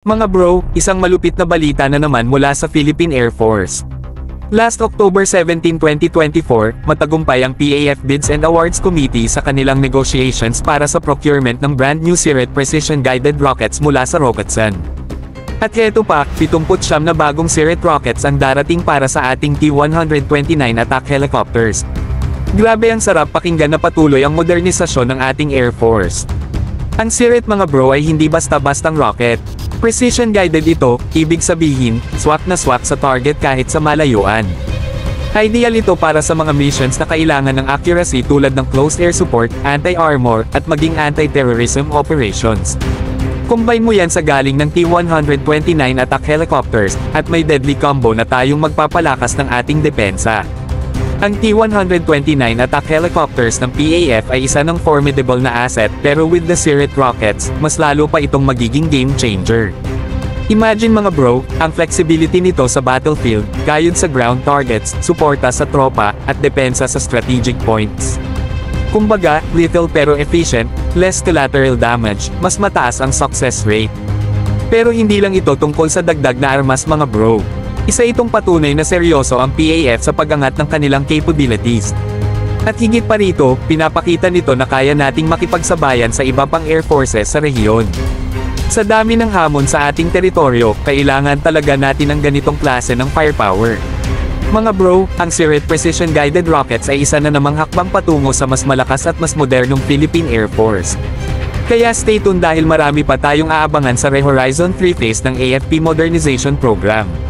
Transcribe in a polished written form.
Mga bro, isang malupit na balita na naman mula sa Philippine Air Force. Last October 17, 2024, matagumpay ang PAF Bids and Awards Committee sa kanilang negotiations para sa procurement ng brand new Sirett precision-guided rockets mula sa Rocketsan. At heto pa, 79 na bagong Sirett rockets ang darating para sa ating T-129 attack helicopters. Grabe ang sarap pakinggan na patuloy ang modernisasyon ng ating Air Force. Ang Sirett mga bro ay hindi basta-bastang rocket. Precision-guided ito, ibig sabihin, swak na swak sa target kahit sa malayuan. Ideal ito para sa mga missions na kailangan ng accuracy tulad ng close air support, anti-armor, at maging anti-terrorism operations. Combine mo yan sa galing ng T-129 attack helicopters, at may deadly combo na tayong magpapalakas ng ating depensa. Ang T-129 attack helicopters ng PAF ay isa ng formidable na asset, pero with the Sirett rockets, mas lalo pa itong magiging game changer. Imagine mga bro, ang flexibility nito sa battlefield, gayud sa ground targets, suporta sa tropa, at depensa sa strategic points. Kumbaga, lethal pero efficient, less collateral damage, mas mataas ang success rate. Pero hindi lang ito tungkol sa dagdag na armas mga bro. Isa itong patunay na seryoso ang PAF sa pag-angat ng kanilang capabilities. At higit pa rito, pinapakita nito na kaya nating makipagsabayan sa iba pang air forces sa rehiyon. Sa dami ng hamon sa ating teritoryo, kailangan talaga natin ng ganitong klase ng firepower. Mga bro, ang Sirett precision-guided rockets ay isa na namang hakbang patungo sa mas malakas at mas modernong Philippine Air Force. Kaya stay tuned dahil marami pa tayong aabangan sa Re-Horizon 3 phase ng AFP Modernization Program.